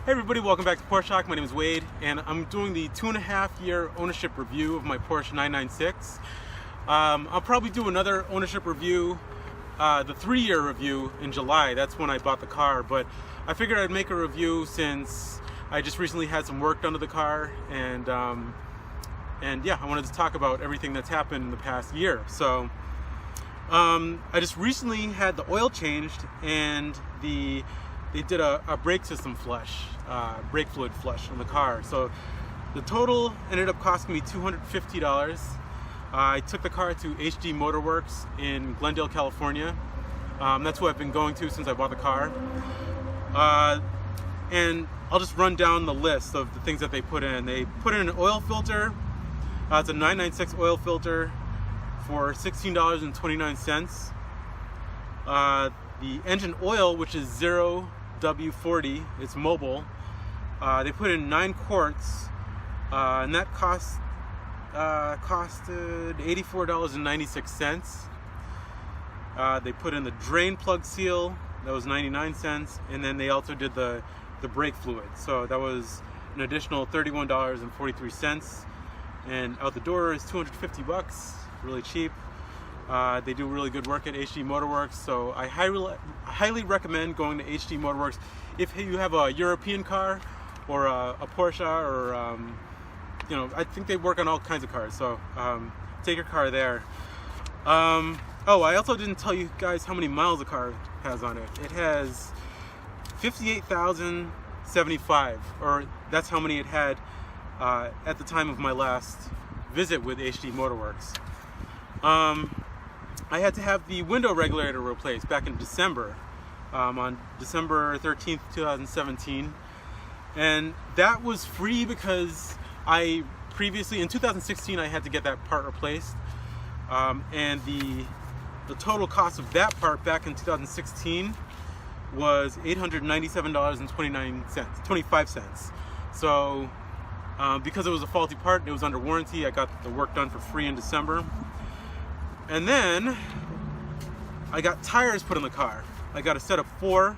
Hey everybody, welcome back to Porsche Talk. My name is Wade, and I'm doing the 2.5-year ownership review of my Porsche 996. I'll probably do another ownership review, the 3-year review in July. That's when I bought the car, but I figured I'd make a review since I just recently had some work done to the car, and yeah, I wanted to talk about everything that's happened in the past year. So I just recently had the oil changed, and they did a brake system flush, brake fluid flush on the car. So the total ended up costing me $250. I took the car to HD Motorworks in Glendale, California. That's who I've been going to since I bought the car. And I'll just run down the list of the things that they put in. They put in an oil filter. It's a 996 oil filter for $16.29. The engine oil, which is 0W40, it's mobile. They put in 9 quarts, and that costed $84.96. They put in the drain plug seal, that was 99 cents, and then they also did the brake fluid, so that was an additional $31.43. And out the door is $250, really cheap. They do really good work at HD Motorworks, so I highly recommend going to HD Motorworks if you have a European car or a Porsche, or you know, I think they work on all kinds of cars, so take your car there. Oh, I also didn't tell you guys how many miles the car has on it. It has 58,075, or that's how many it had at the time of my last visit with HD Motorworks. I had to have the window regulator replaced back in December, on December 13th, 2017. And that was free because I previously, in 2016, I had to get that part replaced. And the total cost of that part back in 2016 was $897.25. So because it was a faulty part, it was under warranty, I got the work done for free in December. And then I got tires put on the car. I got a set of 4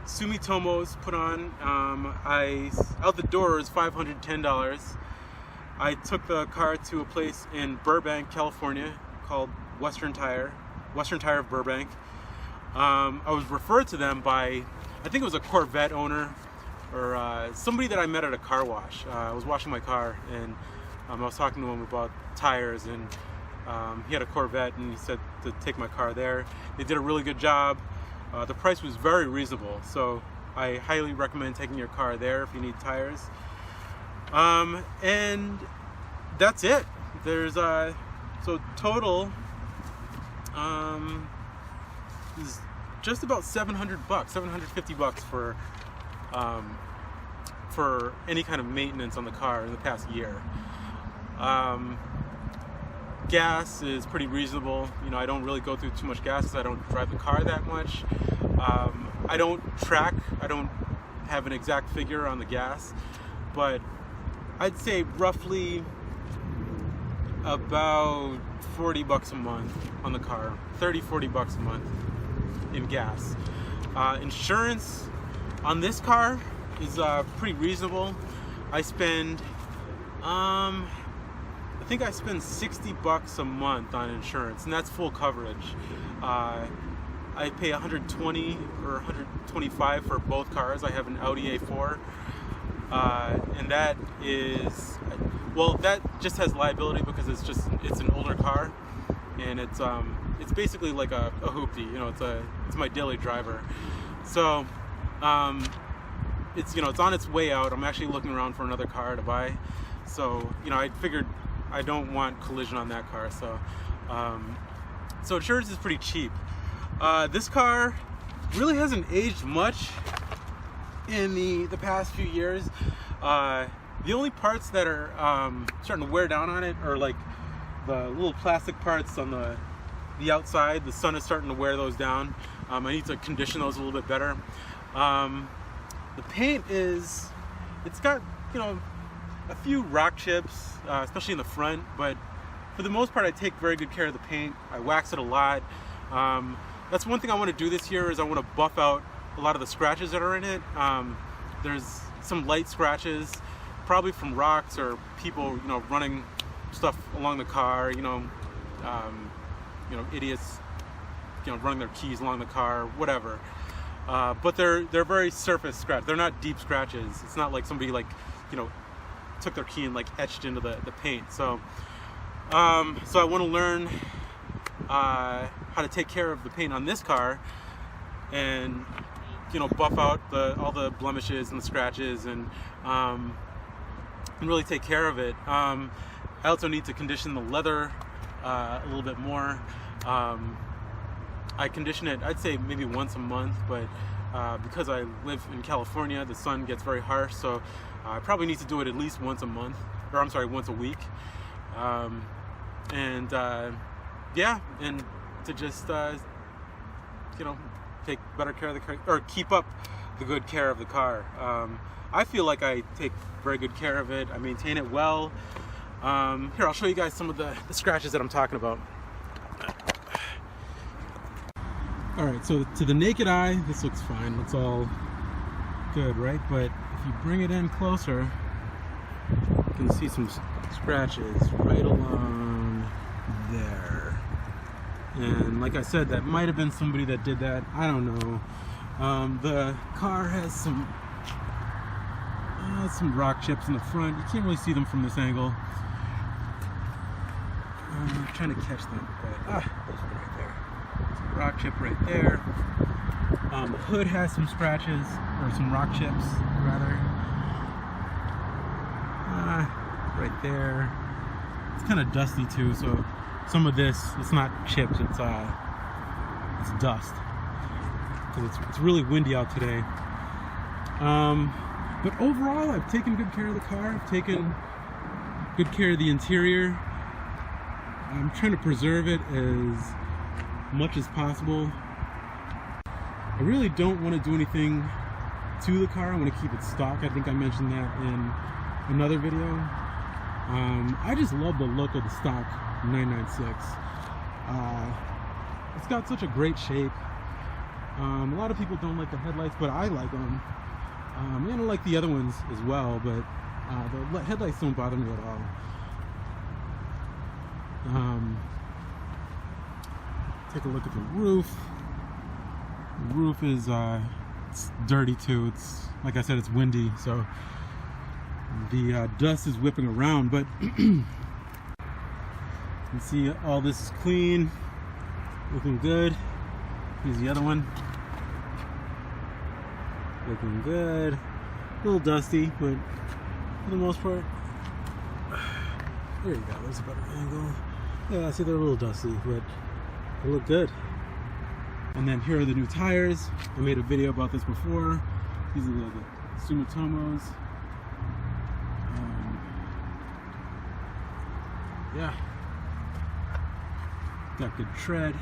Sumitomos put on. Out the door is $510. I took the car to a place in Burbank, California called Western Tire of Burbank. I was referred to them by, I think it was a Corvette owner, or somebody that I met at a car wash. I was washing my car, and I was talking to him about tires, and he had a Corvette, and he said to take my car there. They did a really good job. The price was very reasonable, so I highly recommend taking your car there if you need tires. And that's it. There's so total is just about $700, $750 for any kind of maintenance on the car in the past year. Gas is pretty reasonable. You know, I don't really go through too much gas because I don't drive the car that much. I don't have an exact figure on the gas, but I'd say roughly about $40 a month on the car, $30-40 a month in gas. Insurance on this car is pretty reasonable. I spend I think I spend $60 a month on insurance, and that's full coverage. I pay $120 or $125 for both cars. I have an Audi A4, and that is, well, that just has liability because it's an older car, and it's basically like a hoopty. You know, it's my daily driver. So it's, you know, it's on its way out. I'm actually looking around for another car to buy. So, you know, I figured I don't want collision on that car, so insurance is pretty cheap. This car really hasn't aged much in the past few years. The only parts that are starting to wear down on it are like the little plastic parts on the outside. The sun is starting to wear those down. I need to condition those a little bit better. The paint it's got, you know, a few rock chips, especially in the front, but for the most part I take very good care of the paint. I wax it a lot. That's one thing I want to do this year, is I want to buff out a lot of the scratches that are in it. There's some light scratches, probably from rocks or people, running stuff along the car, idiots, running their keys along the car, whatever. But they're very surface scratch. They're not deep scratches. It's not like somebody took their key and etched into the paint. So I want to learn how to take care of the paint on this car and buff out all the blemishes and the scratches and really take care of it. I also need to condition the leather a little bit more. I condition it, I'd say maybe once a month, but because I live in California, the sun gets very harsh, so I probably need to do it at least once a month, or I'm sorry, once a week. And to just take better care of the car, or keep up the good care of the car. I feel like I take very good care of it. I maintain it well. Here, I'll show you guys some of the scratches that I'm talking about. Alright, so to the naked eye, this looks fine. It's all good, right? But if you bring it in closer, you can see some scratches right along there. And like I said, that might have been somebody that did that. I don't know. The car has some rock chips in the front. You can't really see them from this angle. I'm trying to catch them, but there's one right there. Some rock chip right there. The hood has some scratches, or some rock chips, rather. Right there. It's kind of dusty too, so some of this, it's not chips, it's dust. Because it's really windy out today. But overall, I've taken good care of the car. I've taken good care of the interior. I'm trying to preserve it as much as possible. I really don't want to do anything to the car. I want to keep it stock. I think I mentioned that in another video. I just love the look of the stock 996. It's got such a great shape. A lot of people don't like the headlights, but I like them. I don't like the other ones as well, but the headlights don't bother me at all. Take a look at the roof. The roof is it's dirty too. It's, like I said, it's windy, so the dust is whipping around, but you can see all this is clean, looking good. Here's the other one. Looking good. A little dusty, but for the most part, there you go, there's a better angle. Yeah, I see they're a little dusty, but they look good. And then here are the new tires. I made a video about this before. These are the Sumitomos. Yeah. Got good tread.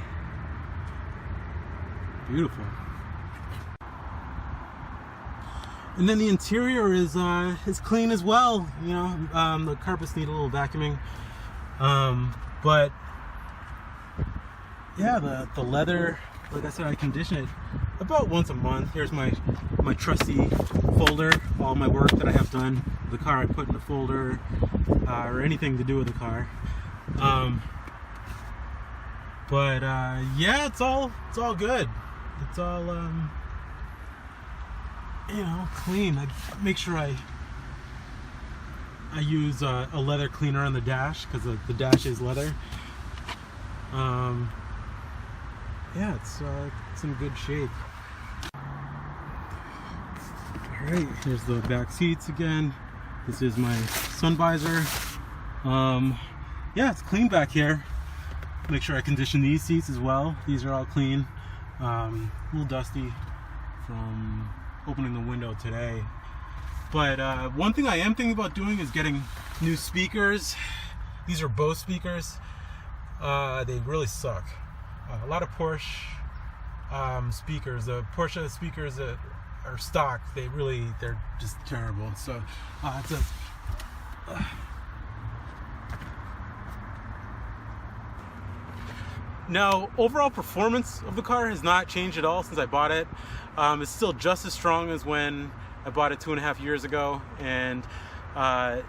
Beautiful. And then the interior is clean as well. You know, the carpets need a little vacuuming. But yeah, the leather, like I said, I condition it about once a month. Here's my trusty folder, all my work that I have done. The car I put in the folder, or anything to do with the car. Yeah, it's all good. It's all you know, clean. I make sure I use a leather cleaner on the dash, because the dash is leather. Yeah, it's in good shape. Alright, here's the back seats again. This is my sun visor. Yeah, it's clean back here. Make sure I condition these seats as well. These are all clean. A little dusty from opening the window today. But one thing I am thinking about doing is getting new speakers. These are Bose speakers. They really suck. A lot of Porsche speakers, the Porsche speakers that are stock, they're just terrible. So it's a now, overall performance of the car has not changed at all since I bought it. It's still just as strong as when I bought it 2.5 years ago, and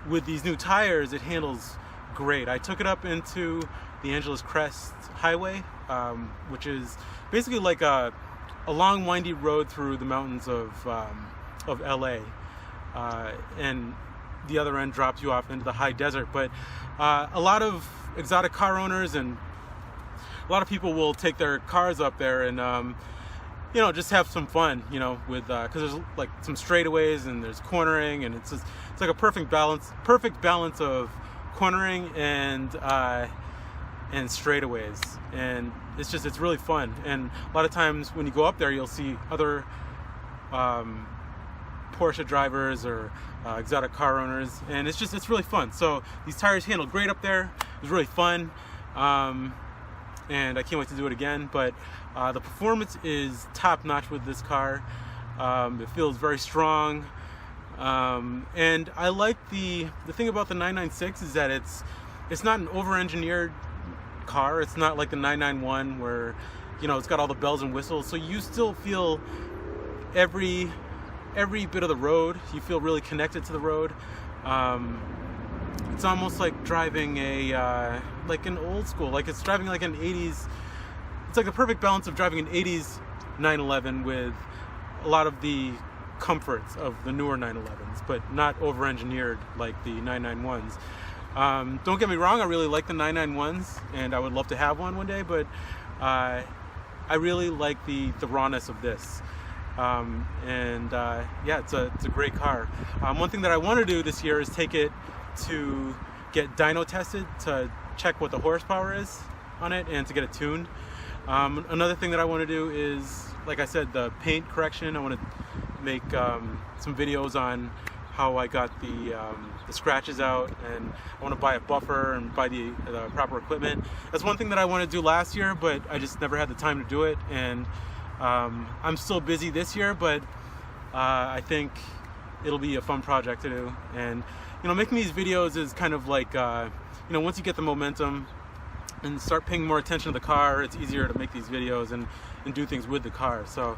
with these new tires, it handles great. I took it up into the Angeles Crest Highway, which is basically like a long, windy road through the mountains of LA, and the other end drops you off into the high desert. But a lot of exotic car owners and a lot of people will take their cars up there and you know, just have some fun, you know, with because there's like some straightaways and there's cornering, and it's like a perfect balance of cornering and straightaways, and it's really fun. And a lot of times when you go up there, you'll see other Porsche drivers or exotic car owners, and it's really fun. So these tires handle great up there. It was really fun, and I can't wait to do it again. But the performance is top notch with this car. It feels very strong, and I like the thing about the 996 is that it's not an over-engineered car. It's not like the 991 where, you know, it's got all the bells and whistles. So you still feel every bit of the road. You feel really connected to the road. It's almost like driving like an old school, like it's driving like an 80s. It's like the perfect balance of driving an 80s 911 with a lot of the comforts of the newer 911s, but not over-engineered like the 991s. Don't get me wrong, I really like the 991s, and I would love to have one day, but I really like the rawness of this. Yeah, it's a great car. One thing that I want to do this year is take it to get dyno tested to check what the horsepower is on it and to get it tuned. Another thing that I want to do is, like I said, the paint correction. I want to make some videos on how I got the scratches out, and I want to buy a buffer and buy the proper equipment. That's one thing that I wanted to do last year, but I just never had the time to do it, and I'm still busy this year, but I think it'll be a fun project to do. And you know, making these videos is kind of like you know, once you get the momentum and start paying more attention to the car, it's easier to make these videos and do things with the car. So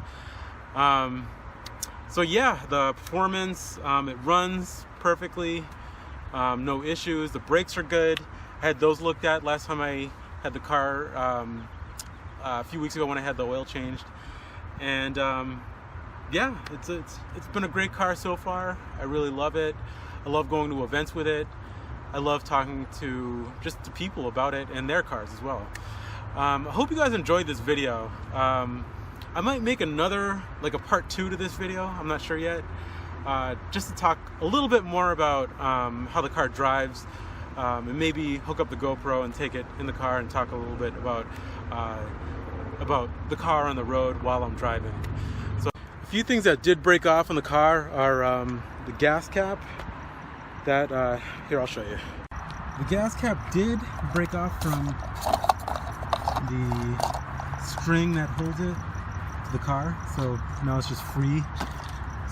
so yeah, the performance, it runs perfectly, no issues. The brakes are good. I had those looked at last time I had the car a few weeks ago when I had the oil changed. And yeah, it's been a great car so far. I really love it. I love going to events with it. I love talking to just the people about it and their cars as well. I hope you guys enjoyed this video. I might make another, like a part 2 to this video, I'm not sure yet, just to talk a little bit more about how the car drives, and maybe hook up the GoPro and take it in the car and talk a little bit about the car on the road while I'm driving. So a few things that did break off on the car are the gas cap. That here, I'll show you. The gas cap did break off from the string that holds it to the car, so now it's just free.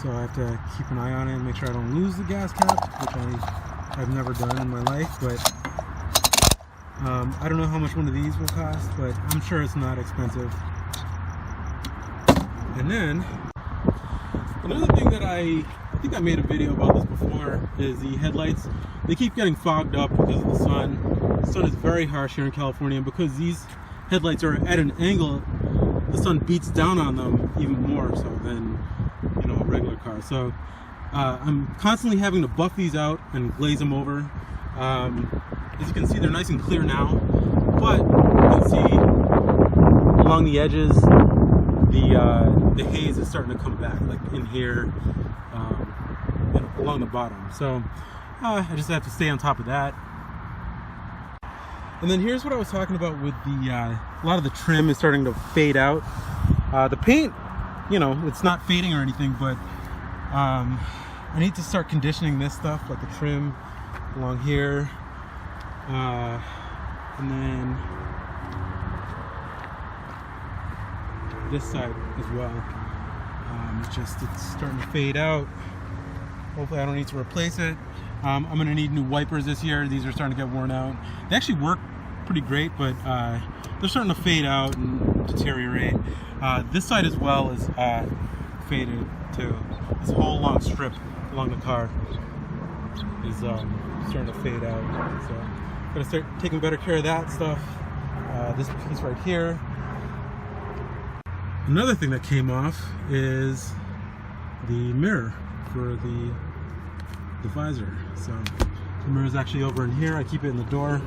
So I have to keep an eye on it and make sure I don't lose the gas cap, which I've never done in my life. But I don't know how much one of these will cost, but I'm sure it's not expensive. And then another thing that I think I made a video about this before is the headlights. They keep getting fogged up because of the sun. The sun is very harsh here in California, and because these headlights are at an angle, the sun beats down on them even more so than, you know, a regular car. So I'm constantly having to buff these out and glaze them over. As you can see, they're nice and clear now, but you can see along the edges the haze is starting to come back, like in here, and along the bottom. So I just have to stay on top of that. And then here's what I was talking about with the a lot of the trim is starting to fade out. The paint, you know, it's not fading or anything, but I need to start conditioning this stuff, like the trim along here, and then this side as well. It's starting to fade out. Hopefully I don't need to replace it. I'm going to need new wipers this year. These are starting to get worn out. They actually work pretty great, but they're starting to fade out and deteriorate. This side as well is faded. too. This whole long strip along the car is starting to fade out. So I'm gonna start taking better care of that stuff. This piece right here. Another thing that came off is the mirror for the visor. So the mirror is actually over in here. I keep it in the door.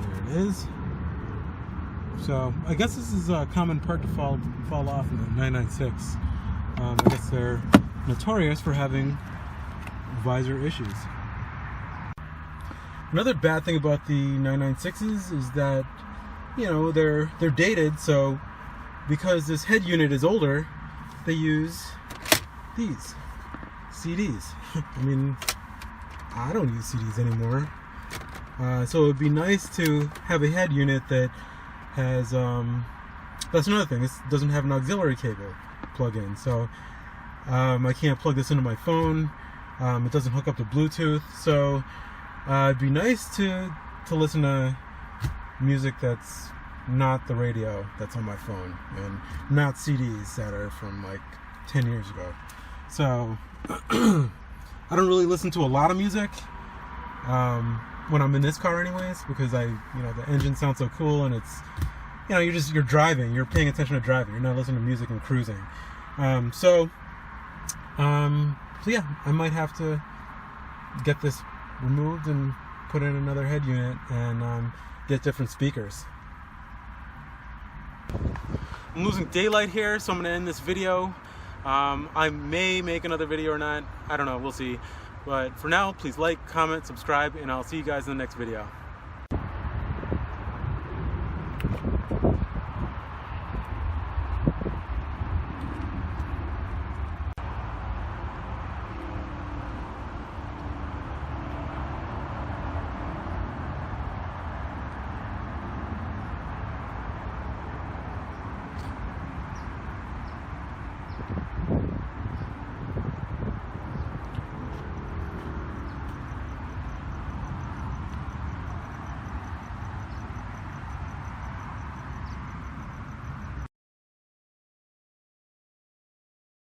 There it is. So I guess this is a common part to fall off in the 996. I guess they're notorious for having visor issues. Another bad thing about the 996s is that, you know, they're dated. So because this head unit is older, they use these CDs. I mean, I don't use CDs anymore. So it would be nice to have a head unit that has, that's another thing, this doesn't have an auxiliary cable plug-in. So I can't plug this into my phone. It doesn't hook up to Bluetooth. So it'd be nice to listen to music that's not the radio that's on my phone, and not CDs that are from like 10 years ago. So I don't really listen to a lot of music when I'm in this car anyways, because the engine sounds so cool, and it's, you know, you're driving, you're paying attention to driving, you're not listening to music and cruising. So yeah, I might have to get this removed and put in another head unit and get different speakers. I'm losing daylight here, so I'm going to end this video. I may make another video or not. I don't know. We'll see. But for now, please like, comment, subscribe, and I'll see you guys in the next video.